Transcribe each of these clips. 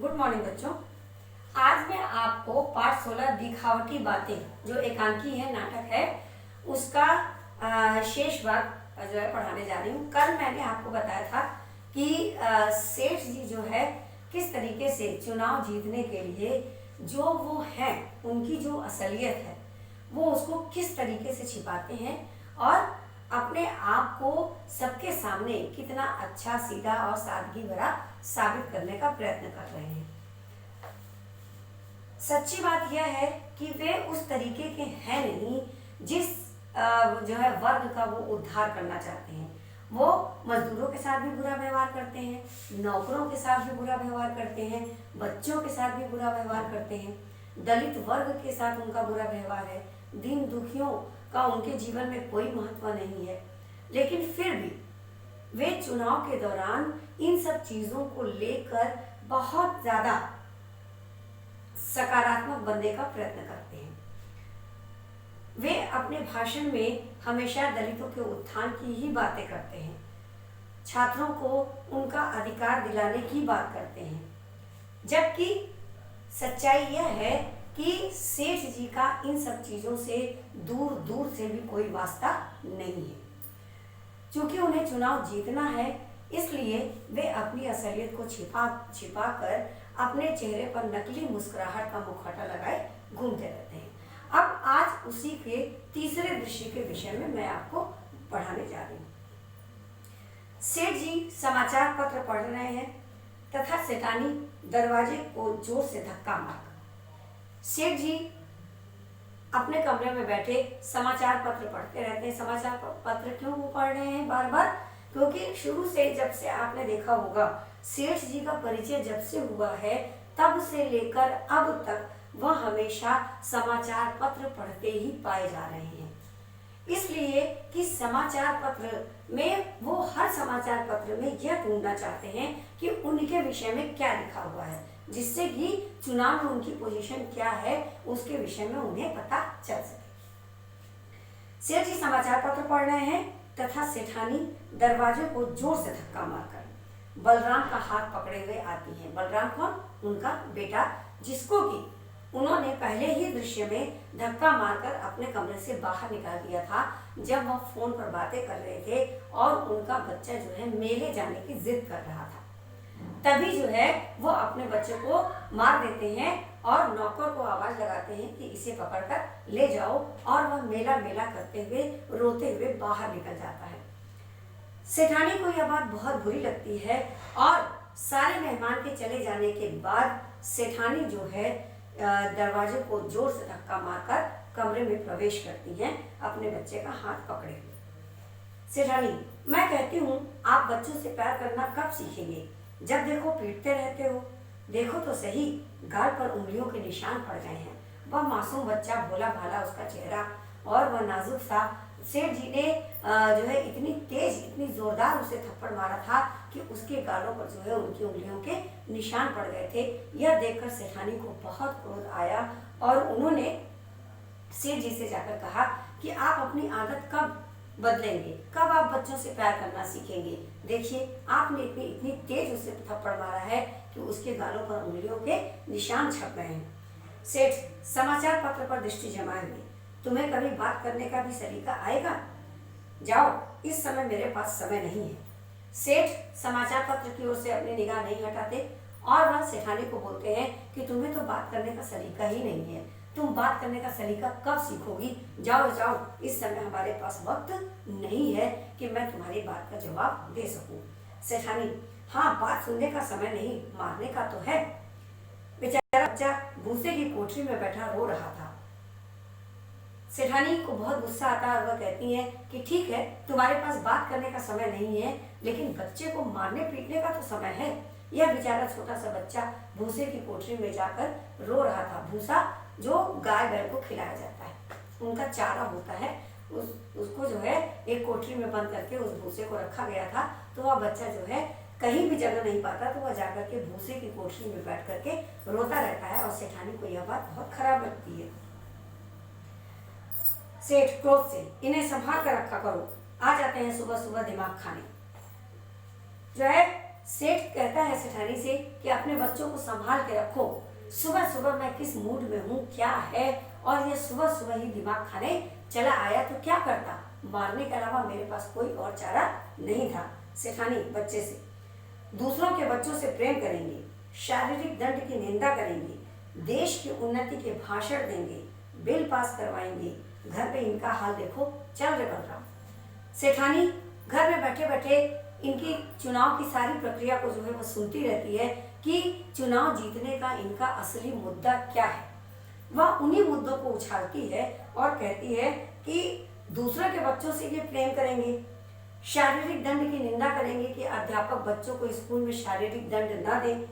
Good morning बच्चों। आज मैं आपको पाठ 16 दिखावटी बातें जो एकांकी है नाटक है उसका शेष भाग जो है पढ़ाने जा रही हूँ। कल मैंने आपको बताया था कि सेठ जी जो है किस तरीके से चुनाव जीतने के लिए जो वो है उनकी जो असलियत है वो उसको किस तरीके से छिपाते हैं और अपने आप को सबके सामने कितना अच्छा, सीधा और सादगी भरा साबित करने का प्रयत्न कर रहे हैं। सच्ची बात यह है कि वे उस तरीके के हैं नहीं जिस जो है वर्ग का वो उद्धार करना चाहते हैं। वो मजदूरों के साथ भी बुरा व्यवहार करते हैं, नौकरों के साथ भी बुरा व्यवहार करते हैं, बच्चों के साथ भी बुरा व्यवहार करते हैं, दलित वर्ग के साथ उनका बुरा व्यवहार है, दीन दुखियों का उनके जीवन में कोई महत्व नहीं है। लेकिन फिर भी वे चुनाव के दौरान इन सब चीजों को लेकर बहुत ज्यादा सकारात्मक बनने का प्रयत्न करते हैं। वे अपने भाषण में हमेशा दलितों के उत्थान की ही बातें करते हैं, छात्रों को उनका अधिकार दिलाने की बात करते हैं, जबकि सच्चाई यह है कि सेठ जी का इन सब चीजों से दूर दूर से भी कोई वास्ता नहीं है। क्योंकि उन्हें चुनाव जीतना है, इसलिए वे अपनी असलियत को छिपा कर अपने चेहरे पर नकली मुस्कुराहट का मुखौटा लगाए घूमते रहते हैं। अब आज उसी के तीसरे दृश्य के विषय में मैं आपको पढ़ाने जा रही हूँ। सेठ जी समाचार पत्र पढ़ रहे हैं तथा सेठानी दरवाजे को जोर से धक्का मारकर। सेठ जी अपने कमरे में बैठे समाचार पत्र पढ़ते रहते हैं। समाचार पत्र क्यों वो पढ़ रहे हैं बार बार? क्योंकि शुरू से जब से आपने देखा होगा सेठ जी का परिचय जब से हुआ है तब से लेकर अब तक वह हमेशा समाचार पत्र पढ़ते ही पाए जा रहे हैं। इसलिए कि समाचार पत्र में वो हर समाचार पत्र में यह ढूंढना चाहते हैं कि उनके विषय में क्या लिखा हुआ है, जिससे कि चुनाव में उनकी पोजीशन क्या है उसके विषय में उन्हें पता चल सके। सेठ जी समाचार पत्र पढ़ रहे हैं तथा सेठानी दरवाजे को जोर से धक्का मारकर बलराम का हाथ पकड़े हुए आती है। बलराम कौन? उनका बेटा, जिसको कि उन्होंने पहले ही दृश्य में धक्का मारकर अपने कमरे से बाहर निकाल दिया था जब वह फोन पर बातें कर रहे थे और उनका बच्चा जो है मेले जाने की जिद कर रहा था। तभी जो है वो अपने बच्चे को मार देते हैं और नौकर को आवाज लगाते हैं कि इसे पकड़कर ले जाओ, और वह मेला मेला करते हुए रोते हुए बाहर निकल जाता है। सेठानी को यह बात बहुत बुरी लगती है और सारे मेहमान के चले जाने के बाद सेठानी जो है दरवाजे को जोर से धक्का मारकर कमरे में प्रवेश करती हैं अपने बच्चे का हाथ पकड़े हुए। सेठानी, मैं कहती हूँ आप बच्चों से प्यार करना कब सीखेंगे? जब देखो पीटते रहते हो। देखो तो सही, गाल पर उंगलियों के निशान पड़ गए हैं। वह मासूम बच्चा, भोला भाला उसका चेहरा और वह नाजुक सा। सेठ जी ने जो है इतनी तेज, इतनी जोरदार उसे थप्पड़ मारा था कि उसके गालों पर जो है उनकी उंगलियों के निशान पड़ गए थे। यह देखकर सेठानी को बहुत क्रोध आया और उन्होंने सेठ जी से जाकर कहा कि आप अपनी आदत कब बदलेंगे, कब आप बच्चों से प्यार करना सीखेंगे? देखिए आपने इतनी तेज उसे थप्पड़ मारा है कि उसके गालों पर उंगलियों के निशान छप गए हैं। सेठ समाचार पत्र पर दृष्टि जमाए हुए, तुम्हें कभी बात करने का भी सलीका आएगा? जाओ, इस समय मेरे पास समय नहीं है। सेठ समाचार पत्र की ओर से अपनी निगाह नहीं हटाते और वह सेठानी को बोलते हैं कि तुम्हें तो बात करने का सलीका ही नहीं है, तुम बात करने का सलीका कब सीखोगी? जाओ जाओ, इस समय हमारे पास वक्त नहीं है कि मैं तुम्हारी बात का जवाब दे सकूं। सेठानी, हाँ, बात सुनने का समय नहीं, मारने का तो है। बेचारा बच्चा भूसे की कोठरी में बैठा रो रहा था। सेठानी को बहुत गुस्सा आता है और वह कहती है कि ठीक है, तुम्हारे पास बात करने का समय नहीं है, लेकिन बच्चे को मारने पीटने का तो समय है। यह बेचारा छोटा सा बच्चा भूसे की कोठरी में जाकर रो रहा था। भूसा जो गाय बैल को खिलाया जाता है, उनका चारा होता है, उसको जो है एक कोठरी में बंद करके उस भूसे को रखा गया था। तो वह बच्चा जो है कहीं भी जगह नहीं पाता, तो वह जाकर के भूसे की कोठरी में बैठ करके रोता रहता है और सेठानी को यह बात बहुत खराब लगती है। सेठ क्रोध से, इन्हें संभाल कर रखा करो, आ जाते हैं सुबह सुबह दिमाग खाने। जो है सेठ कहता है सेठानी से कि अपने बच्चों को संभाल के रखो, सुबह सुबह मैं किस मूड में हूँ क्या है, और ये सुबह सुबह ही दिमाग खाने चला आया तो क्या करता, मारने के अलावा मेरे पास कोई और चारा नहीं था। सेठानी बच्चे से, दूसरों के बच्चों से प्रेम करेंगे, शारीरिक दंड की निंदा करेंगे, देश की उन्नति के भाषण देंगे, बिल पास करवाएंगे, घर पे इनका हाल देखो। चल रे बलराम। सेठानी घर में बैठे बैठे इनकी चुनाव की सारी प्रक्रिया को जो है वो सुनती रहती है कि चुनाव जीतने का इनका असली मुद्दा क्या है। वह उन्हीं मुद्दों को उछालती है और कहती है कि दूसरों के बच्चों से ये प्रेम करेंगे, शारीरिक दंड की निंदा करेंगे कि अध्यापक बच्चों को स्कूल में शारीरिक दंड न दें,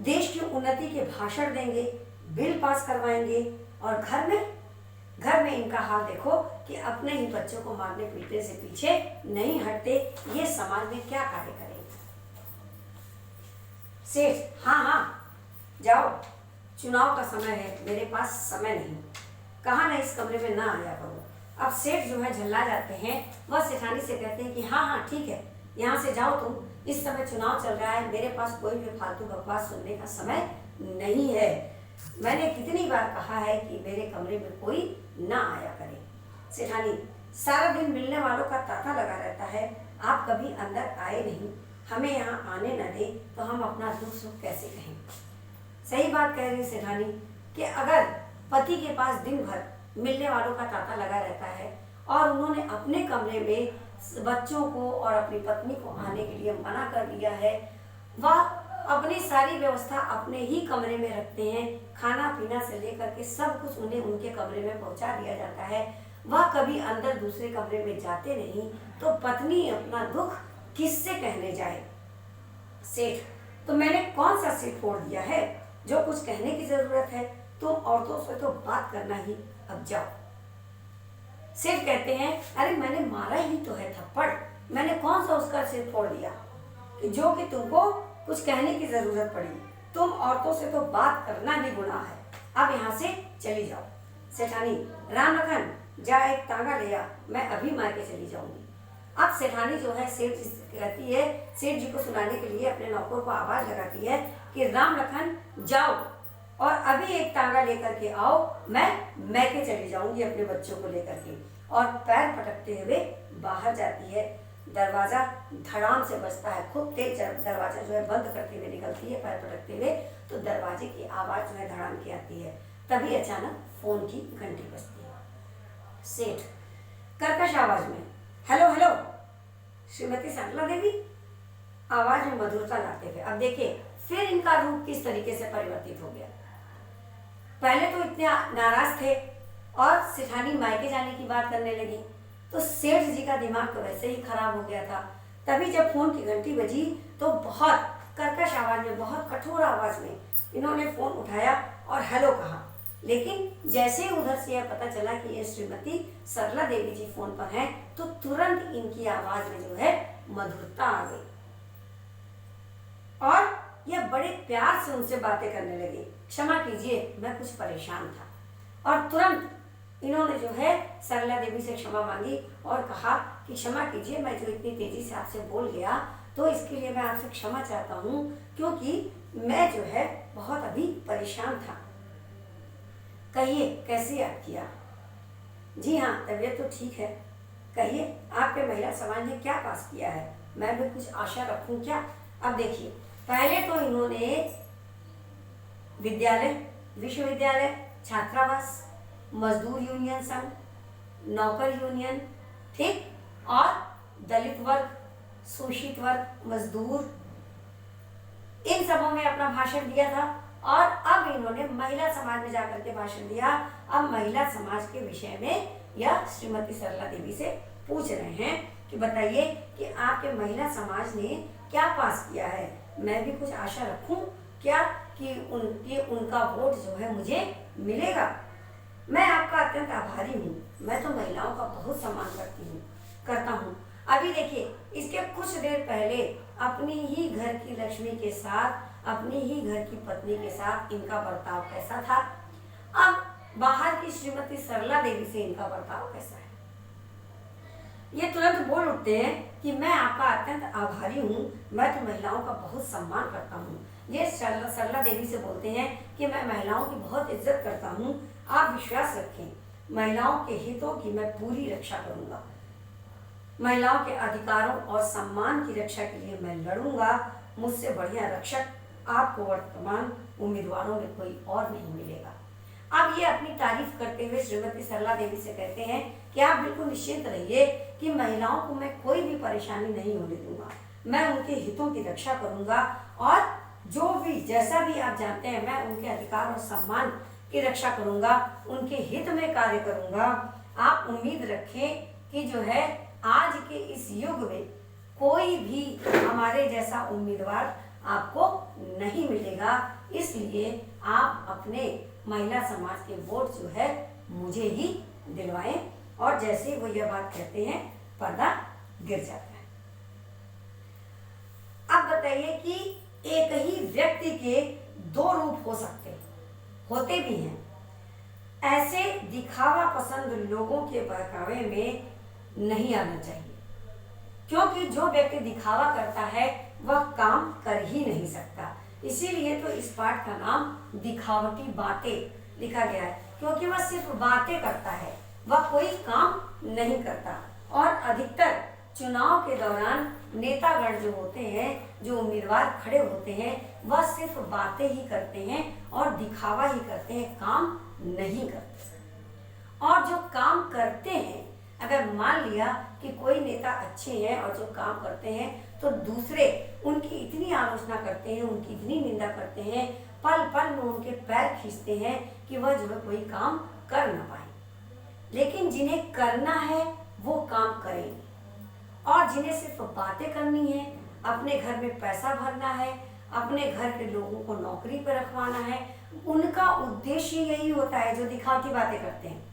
देश की उन्नति के भाषण देंगे, बिल पास करवाएंगे, और घर में इनका हाल देखो कि अपने ही बच्चों को मारने पीटने से पीछे नहीं हटते। ये समाज में क्या कार्य करेंगे। सेठ, हाँ हाँ जाओ, चुनाव का समय है, मेरे पास समय नहीं, कहा ना इस कमरे में ना आया करो। अब सेठ जो है झल्ला जाते हैं, वह सेठानी से कहते हैं कि हाँ हाँ ठीक है, यहाँ से जाओ तुम, इस समय चुनाव चल रहा है, मेरे पास कोई भी फालतू बकवास सुनने का समय नहीं है। मैंने कितनी बार कहा है कि मेरे कमरे में कोई ना आया करे। सेठानी, सारा दिन मिलने वालों का तांता लगा रहता है, आप कभी अंदर आए नहीं, हमें यहाँ आने न दे तो हम अपना दुख सुख कैसे कहें। सही बात कह रही सेठानी कि अगर पति के पास दिन भर मिलने वालों का तांता लगा रहता है और उन्होंने अपने कमरे में बच्चों को और अपनी पत्नी को आने के लिए मना कर दिया है, वह अपनी सारी व्यवस्था अपने ही कमरे में रखते हैं, खाना पीना से लेकर के सब कुछ उन्हें उनके कमरे में पहुंचा दिया जाता है, वह कभी अंदर दूसरे कमरे में जाते नहीं, तो पत्नी अपना दुख किससे कहने जाए। सेठ, तो मैंने कौन सा सिर फोड़ दिया है जो कुछ कहने की जरूरत है, तुम औरतों से तो बात करना ही, अब जाओ। सेठ कहते हैं, अरे मैंने मारा ही तो है थप्पड़, मैंने कौन सा उसका सिर फोड़ दिया कि जो कि तुमको कुछ कहने की जरूरत पड़ी, तुम औरतों से तो बात करना ही गुनाह है, अब यहाँ से चली जाओ। सेठानी, राम लखन जा एक तांगा ले आ, मैं अभी मायके चली जाऊंगी। अब सेठानी जो है सेठ जी कहती है, सेठ जी को सुनाने के लिए अपने नौकर को आवाज लगाती है कि राम लखन जाओ और अभी एक तांगा लेकर के आओ, मैं मैके चली जाऊंगी अपने बच्चों को लेकर के। और पैर पटकते हुए बाहर जाती है, दरवाजा धड़ाम से बजता है, खूब तेज दरवाजा जो है बंद करते हुए निकलती है पैर पटकते हुए, तो दरवाजे की आवाज जो है धड़ाम की आती है। तभी अचानक फोन की घंटी बजती है। सेठ कर्कश आवाज में, हेलो हेलो, श्रीमती सरला देवी, आवाज में मधुरता लाते हुए। अब देखिए फिर इनका रूप किस तरीके से परिवर्तित हो गया। पहले तो इतने नाराज थे और सेठानी मायके जाने की बात करने लगी, तो सेठ जी का दिमाग तो वैसे ही खराब हो गया था। तभी जब फोन की घंटी बजी तो बहुत कर्कश आवाज में, बहुत कठोर आवाज में इन्होंने फोन उठाया और हेलो कहा, लेकिन जैसे ही उधर से यह पता चला कि ये श्रीमती सरला देवी जी फोन पर हैं, तो तुरंत इनकी आवाज में जो है मधुरता आ गई और यह बड़े प्यार से उनसे बातें करने लगे। क्षमा कीजिए, मैं कुछ परेशान था। और तुरंत इन्होंने जो है सरला देवी से क्षमा मांगी और कहा कि क्षमा कीजिए, मैं जो इतनी तेजी से आपसे बोल गया तो इसके लिए मैं आपसे क्षमा चाहता हूँ, क्योंकि मैं जो है बहुत अभी परेशान था। कहिए कैसे याद किया। जी हाँ, तबीयत तो ठीक है। कहिए आपके महिला समाज ने क्या पास किया है, मैं भी कुछ आशा रखूं क्या। अब देखिए, पहले तो इन्होंने विद्यालय, विश्वविद्यालय, छात्रावास, मजदूर यूनियन संघ, नौकर यूनियन, ठीक, और दलित वर्ग, शोषित वर्ग, मजदूर, इन सबों में अपना भाषण दिया था। और अब इन्होंने महिला समाज में जाकर के भाषण दिया। अब महिला समाज के विषय में यह श्रीमती सरला देवी से पूछ रहे हैं कि बताइए कि आपके महिला समाज ने क्या पास किया है, मैं भी कुछ आशा रखूं क्या कि उनका वोट जो है मुझे मिलेगा। मैं आपका अत्यंत आभारी हूँ, मैं तो महिलाओं का बहुत सम्मान करता हूँ। अभी देखिए, इसके कुछ देर पहले अपनी ही घर की लक्ष्मी के साथ, अपनी ही घर की पत्नी के साथ इनका बर्ताव कैसा था, अब बाहर की श्रीमती सरला देवी से इनका बर्ताव कैसा है। ये तुरंत बोल उठते हैं कि मैं आपका अत्यंत आभारी हूँ, मैं तो महिलाओं का बहुत सम्मान करता हूँ। ये सरला देवी से बोलते हैं कि मैं महिलाओं की बहुत इज्जत करता हूँ, आप विश्वास रखें, महिलाओं के हितों की मैं पूरी रक्षा करूँगा, महिलाओं के अधिकारों और सम्मान की रक्षा के लिए मैं लड़ूंगा, मुझसे बढ़िया रक्षक आपको वर्तमान उम्मीदवारों में कोई और नहीं मिलेगा। अब ये अपनी तारीफ करते हुए श्रीमती सरला देवी से कहते हैं कि आप बिल्कुल निश्चिंत रहिए कि महिलाओं को मैं कोई भी परेशानी नहीं होने दूंगा, मैं उनके हितों की रक्षा करूंगा और जो भी जैसा भी आप जानते हैं मैं उनके अधिकार और सम्मान की रक्षा करूंगा, उनके हित में कार्य करूंगा। आप उम्मीद रखें कि जो है आज के इस युग में कोई भी हमारे जैसा उम्मीदवार आपको नहीं मिलेगा, इसलिए आप अपने महिला समाज के वोट जो है मुझे ही दिलवाएं। और जैसे वो यह बात कहते हैं पर्दा गिर जाता है। अब बताइए कि एक ही व्यक्ति के दो रूप हो सकते हैं, होते भी हैं। ऐसे दिखावा पसंद लोगों के बहकावे में नहीं आना चाहिए, क्योंकि जो व्यक्ति दिखावा करता है वह काम कर ही नहीं सकता। इसीलिए तो इस पाठ का नाम दिखावटी बातें लिखा गया है, क्योंकि वह सिर्फ बातें करता है, वह कोई काम नहीं करता। और अधिकतर चुनाव के दौरान नेतागण जो होते हैं, जो उम्मीदवार खड़े होते हैं, वह सिर्फ बातें ही करते हैं और दिखावा ही करते हैं, काम नहीं करते। और जो काम करते हैं, अगर मान लिया कि कोई नेता अच्छे हैं और जो काम करते हैं, तो दूसरे उनकी इतनी आलोचना करते हैं, उनकी इतनी निंदा करते हैं, पल पल में उनके पैर खींचते हैं कि वह जो है कोई काम कर ना पाए। लेकिन जिन्हें करना है वो काम करेंगे, और जिन्हें सिर्फ बातें करनी है, अपने घर में पैसा भरना है, अपने घर के लोगों को नौकरी पर रखवाना है, उनका उद्देश्य यही होता है। जो दिखावटी बातें करते हैं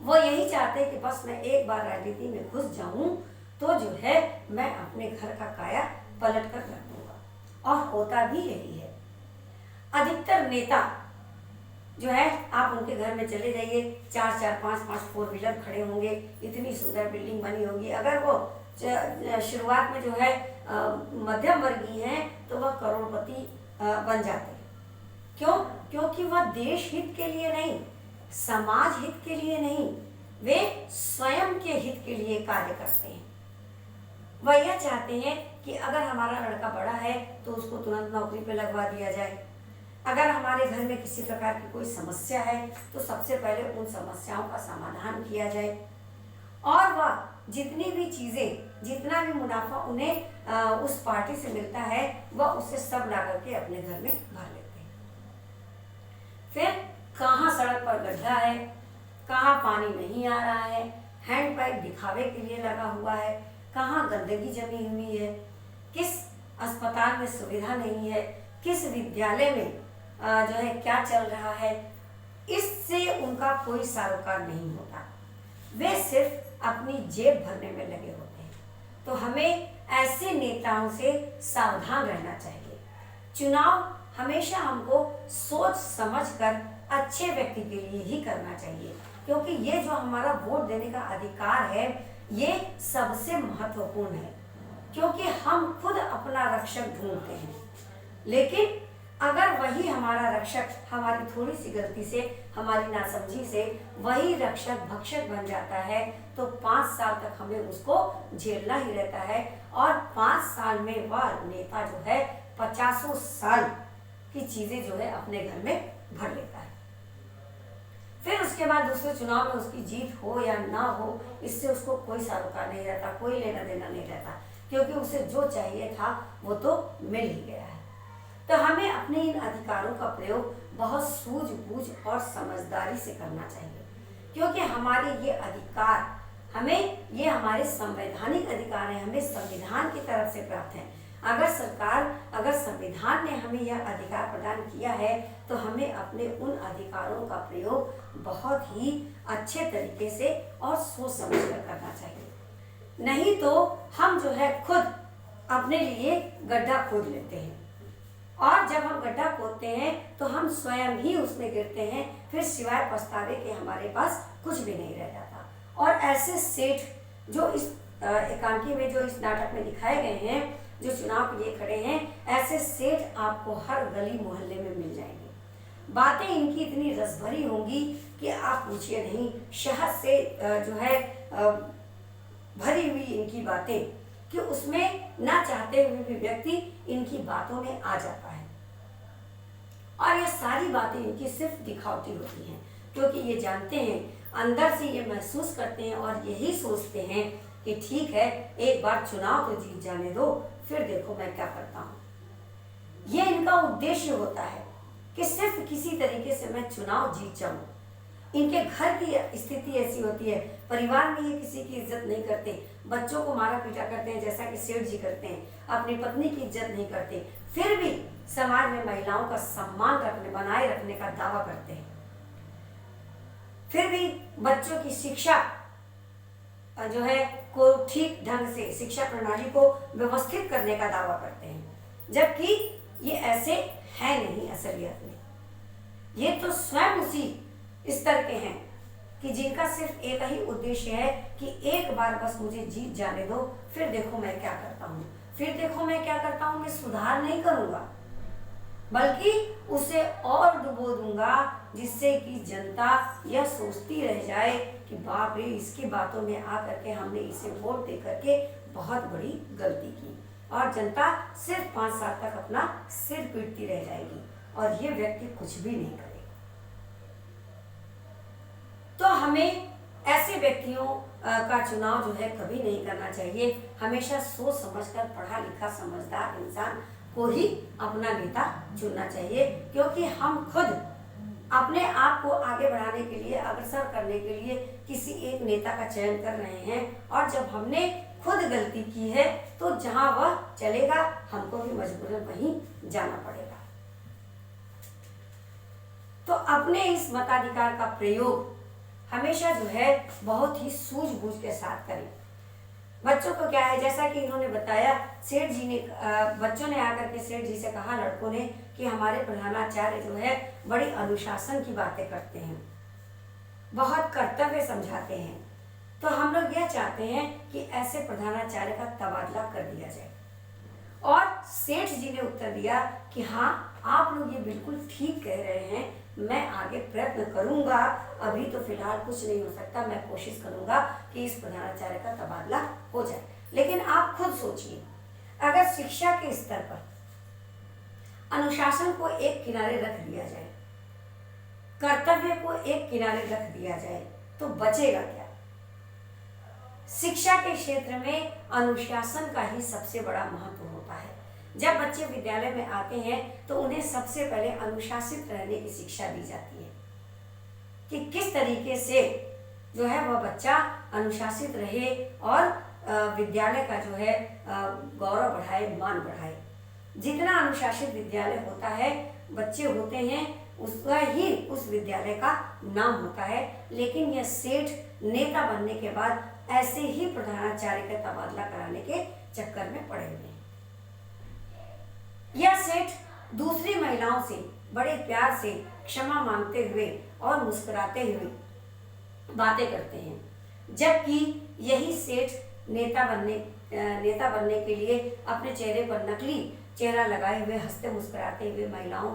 वो यही चाहते हैं कि बस मैं एक बार राजनीति में घुस जाऊं तो जो है मैं अपने घर का काया पलट कर रख दूंगा, और होता भी यही है। अधिकतर नेता जो है, आप उनके घर में चले जाइए, 4-4, 5-5 4 व्हीलर खड़े होंगे, इतनी सुंदर बिल्डिंग बनी होगी। अगर वो शुरुआत में जो है मध्यम वर्गीय हैं तो वह करोड़पति बन जाते हैं। क्यों? क्योंकि वह देश हित के लिए नहीं, समाज हित के लिए नहीं, वे स्वयं के हित के लिए कार्य करते हैं। वह यह चाहते हैं कि अगर हमारा लड़का बड़ा है तो उसको तुरंत नौकरी पे लगवा दिया जाए, अगर हमारे घर में किसी प्रकार की कोई समस्या है तो सबसे पहले उन समस्याओं का समाधान किया जाए, और वह जितनी भी चीज़ें, जितना भी मुनाफा उन्हें उस पार्टी से मिलता है, वह उससे सब ला करके अपने घर में भर लेते हैं। फिर कहाँ सड़क पर गड्ढा है, कहाँ पानी नहीं आ रहा है, हैंडपाइप दिखावे के लिए लगा हुआ है, कहाँ गंदगी जमी हुई है, किस अस्पताल में सुविधा नहीं है, किस विद्यालय में जो है क्या चल रहा है, इससे उनका कोई सरोकार नहीं होता। वे सिर्फ अपनी जेब भरने में लगे होते हैं। तो हमें ऐसे नेताओं से सावधान रहना चाहिए। चुनाव हमेशा हमको सोच समझकर अच्छे व्यक्ति के लिए ही करना चाहिए, क्योंकि ये जो हमारा वोट देने का अधिकार है, ये सबसे महत्वपूर्ण है, क्योंकि हम खुद अपना रक्षक ढूंढते हैं। लेकिन अगर वही हमारा रक्षक हमारी थोड़ी सी गलती से, हमारी नासमझी से वही रक्षक भक्षक बन जाता है, तो 5 साल तक हमें उसको झेलना ही रहता है, और 5 साल में वह नेता जो है 50 साल की चीजें जो है अपने घर में भर लेता है। फिर उसके बाद दूसरे चुनाव में उसकी जीत हो या ना हो, इससे उसको कोई सरोकार नहीं रहता, कोई लेना देना नहीं रहता, क्योंकि उसे जो चाहिए था वो तो मिल ही गया है। तो हमें अपने इन अधिकारों का प्रयोग बहुत सूझबूझ और समझदारी से करना चाहिए, क्योंकि हमारे ये अधिकार, हमें ये हमारे संवैधानिक अधिकार हैं, हमें संविधान की तरफ से प्राप्त हैं। अगर संविधान ने हमें यह अधिकार प्रदान किया है, तो हमें अपने उन अधिकारों का प्रयोग बहुत ही अच्छे तरीके से और सोच समझ कर करना चाहिए। नहीं तो हम जो है खुद अपने लिए गड्ढा खोद लेते हैं, और जब हम गड्ढा खोदते हैं तो हम स्वयं ही उसमें गिरते हैं, फिर सिवाय पछतावे के हमारे पास कुछ भी नहीं रह जाता। और ऐसे सेठ जो इस एकांकी में, जो इस नाटक में दिखाए गए हैं, जो चुनाव के लिए खड़े हैं, ऐसे सेठ आपको हर गली मोहल्ले में मिल जाएंगे। बातें इनकी इतनी रस भरी होंगी कि आप पूछिए नहीं। शहद से जो है भरी हुई इनकी बातें कि उसमें ना चाहते हुए भी व्यक्ति इनकी बातों में आ जाता है। और ये सारी बातें इनकी सिर्फ दिखावटी होती हैं, क्योंकि ये जानते हैं, अंदर से ये महसूस करते हैं और यही सोचते हैं कि ठीक है, एक बार चुनाव तो जीत जाने दो, फिर देखो मैं क्या करता हूँ। ये इनका उद्देश्य होता है कि सिर्फ किसी तरीके से मैं चुनाव जीत जाऊँ। इनके घर की स्थिति ऐसी होती है, परिवार में ये किसी की इज्जत नहीं करते, बच्चों को मारा पीटा करते हैं जैसा कि सेठ जी करते हैं, अपनी पत्नी की इज्जत नहीं करते, फिर भी समाज में महिलाओं का सम्मान बनाए रखने का दावा करते हैं। फिर भी बच्चों की शिक्षा जो है को ठीक ढंग से, शिक्षा प्रणाली को व्यवस्थित करने का दावा करते हैं, जबकि ये ऐसे है नहीं। असलियत में ये तो स्वयं उसी स्तर के हैं कि जिनका सिर्फ एक ही उद्देश्य है कि एक बार बस मुझे जीत जाने दो, फिर देखो मैं क्या करता हूँ, फिर देखो मैं क्या करता हूँ। मैं सुधार नहीं करूँगा, बल्कि उसे और डुबो दूंगा, जिससे कि जनता यह सोचती रह जाए कि बाप रे, इसकी बातों में आकर के हमने इसे वोट दे करके बहुत बड़ी गलती की। और जनता सिर्फ 5 साल तक अपना सिर पीटती रह जाएगी और ये व्यक्ति कुछ भी नहीं करेगा। तो हमें ऐसे व्यक्तियों का चुनाव जो है कभी नहीं करना चाहिए। हमेशा सोच समझकर, पढ़ा लिखा समझदार इंसान को ही अपना नेता चुनना चाहिए, क्योंकि हम खुद अपने आप को आगे बढ़ाने के लिए, अग्रसर करने के लिए किसी एक नेता का चयन कर रहे हैं। और जब हमने खुद गलती की है तो जहां वह चलेगा हमको भी मजबूरन वहीं जाना पड़ेगा। तो अपने इस मताधिकार का प्रयोग हमेशा जो है बहुत ही सूझबूझ के साथ करें। बच्चों को क्या है, जैसा कि इन्होंने बताया, सेठ जी ने, बच्चों ने आकर के सेठ जी से कहा, लड़कों ने, कि हमारे प्रधानाचार्य जो है बड़ी अनुशासन की बातें करते हैं, बहुत कर्तव्य समझाते हैं, तो हम लोग यह चाहते हैं कि ऐसे प्रधानाचार्य का तबादला कर दिया जाए। और सेठ जी ने उत्तर दिया कि हाँ, आप लोग ये बिल्कुल ठीक कह रहे हैं, मैं आगे प्रयत्न करूंगा, अभी तो फिलहाल कुछ नहीं हो सकता, मैं कोशिश करूंगा कि इस प्रधानाचार्य का तबादला हो जाए। लेकिन आप खुद सोचिए, अगर शिक्षा के स्तर पर अनुशासन को एक किनारे रख दिया जाए, कर्तव्य को एक किनारे रख दिया जाए, तो बचेगा क्या? शिक्षा के क्षेत्र में अनुशासन का ही सबसे बड़ा महत्व होता है। जब बच्चे विद्यालय में आते हैं तो उन्हें सबसे पहले अनुशासित रहने की शिक्षा दी जाती है कि किस तरीके से जो है वह बच्चा अनुशासित रहे और विद्यालय का जो है गौरव बढ़ाए, मान बढ़ाए। जितना अनुशासित विद्यालय होता है, बच्चे होते हैं, उसका ही उस विद्यालय का नाम होता है। लेकिन यह सेठ नेता बनने के बाद ऐसे ही प्रधानाचार्य का तबादला कराने के चक्कर में पड़े हुए हैं। यह सेठ दूसरी महिलाओं से बड़े प्यार से क्षमा मांगते हुए और मुस्कुराते हुए बातें करते हैं, जबकि यही सेठ नेता बनने के लिए अपने चेहरे पर नकली चेहरा लगाए हुए, हंसते मुस्कुराते हुए महिलाओं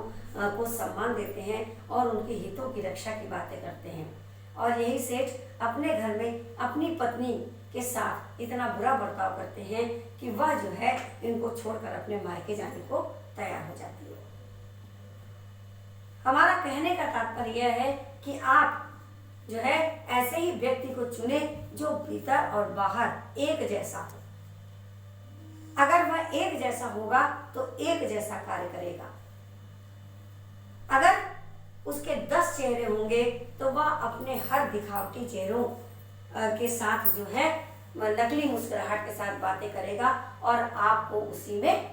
को सम्मान देते हैं और उनके हितों की रक्षा की बातें करते हैं। और यही सेठ अपने घर में अपनी पत्नी के साथ इतना बुरा बर्ताव करते हैं कि वह जो है इनको छोड़कर अपने मायके जाने को तैयार हो जाती है। हमारा कहने का तात्पर्य यह है कि आप जो है ऐसे ही व्यक्ति को चुने जो भीतर और बाहर एक जैसा हो। अगर वह एक जैसा होगा तो एक जैसा कार्य करेगा। अगर उसके 10 चेहरे होंगे तो वह अपने हर दिखावटी चेहरों के साथ जो है नकली मुस्कुराहट के साथ बातें करेगा और आपको उसी में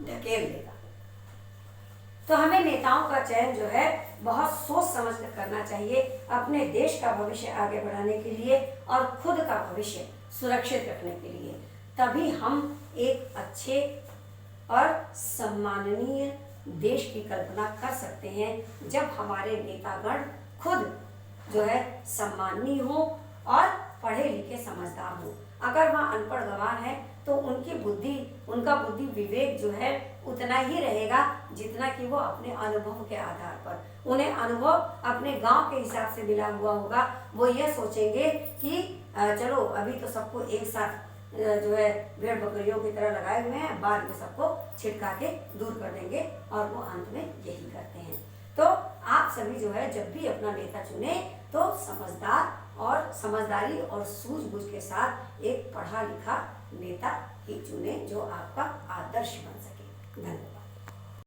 ढकेल देगा। तो हमें नेताओं का चयन जो है बहुत सोच समझ कर करना चाहिए, अपने देश का भविष्य आगे बढ़ाने के लिए और खुद का भविष्य सुरक्षित रखने के लिए। तभी हम एक अच्छे और सम्माननीय देश की कल्पना कर सकते हैं, जब हमारे नेतागण खुद जो है सम्माननीय हो और पढ़े लिखे समझदार हो। अगर वह अनपढ़ गंवार है तो उनका बुद्धि विवेक जो है उतना ही रहेगा जितना कि वो अपने अनुभव के आधार पर, उन्हें अनुभव अपने गांव के हिसाब से मिला हुआ होगा। वो ये सोचेंगे कि चलो अभी तो सबको एक साथ जो है भेड़ बकरियों की तरह लगाए हुए हैं, बाद में सबको छिटका के दूर कर देंगे, और वो अंत में यही करते हैं। तो आप सभी जो है जब भी अपना नेता चुने तो समझदारी और सूझबूझ के साथ एक पढ़ा लिखा नेता ही चुने जो आपका आदर्श बन सके। धन्यवाद।